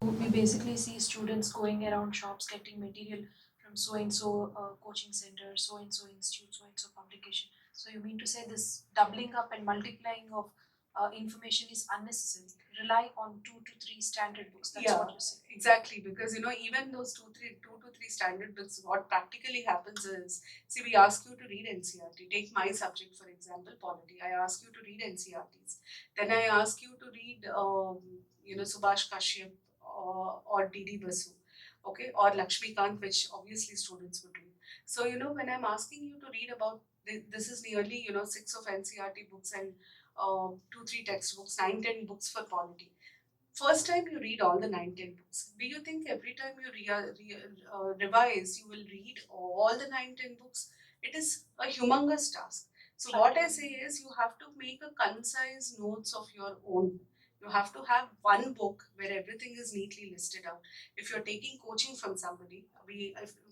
We basically see students going around shops getting material from so and so coaching center, so and so institute, so and so publication. So you mean to say this doubling up and multiplying of information is unnecessary? Rely on 2 to 3 standard books. That's Yeah, what you say. exactly. Because even those two to three standard books, what practically happens is, see, we ask you to read NCRT. Take my subject for example, polity. I ask you to read NCRTs. Then I ask you to read, Subhash Kashyap or D.D. Basu, okay, or Lakshmikant, which obviously students would read. So when I'm asking you to read about this is nearly 6 of NCRT books and 2 3 textbooks, 9 10 books for polity. First time you read all the 9 10 books, do you think every time you revise, you will read all the 9 10 books? It is a humongous task. So, what I say is, you have to make a concise notes of your own. You have to have one book where everything is neatly listed out. If you're taking coaching from somebody,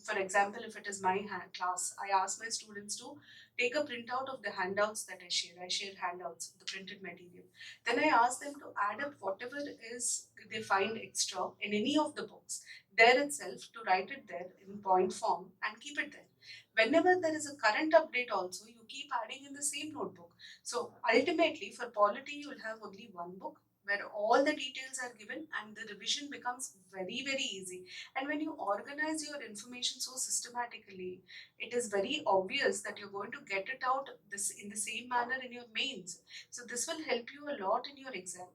for example, if it is my class, I ask my students to take a printout of the handouts that I share. I share handouts, the printed material. Then I ask them to add up whatever is they find extra in any of the books there itself, to write it there in point form and keep it there. Whenever there is a current update, also you keep adding in the same notebook. So ultimately, for polity, you will have only one book where all the details are given and the revision becomes very, very easy. And when you organize your information so systematically, it is very obvious that you're going to get it out this in the same manner in your mains. So this will help you a lot in your exam.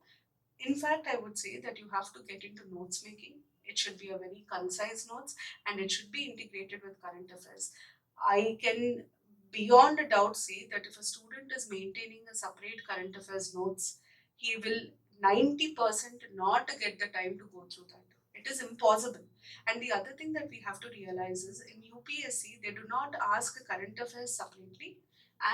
In fact, I would say that you have to get into notes making. It should be a very concise notes and it should be integrated with current affairs. I can beyond a doubt say that if a student is maintaining a separate current affairs notes, he will 90% not get the time to go through that. It is impossible. And the other thing that we have to realize is, in UPSC, they do not ask current affairs separately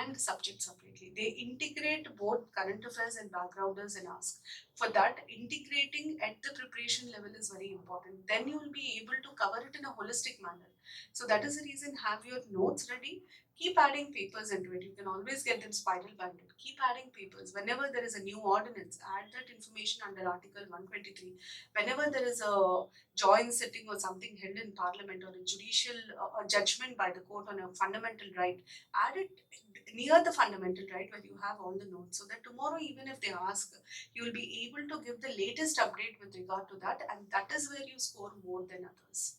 and subject separately. They integrate both current affairs and backgrounders and ask. For that, integrating at the preparation level is very important. Then you will be able to cover it in a holistic manner. So that is the reason, have your notes ready. Keep adding papers into it. You can always get them spiral binded. Keep adding papers. Whenever there is a new ordinance, add that information under Article 123. Whenever there is a joint sitting or something held in Parliament, or a judicial a judgment by the court on a fundamental right, add it near the fundamental right where you have all the notes, so that tomorrow, even if they ask, you will be able to give the latest update with regard to that, and that is where you score more than others.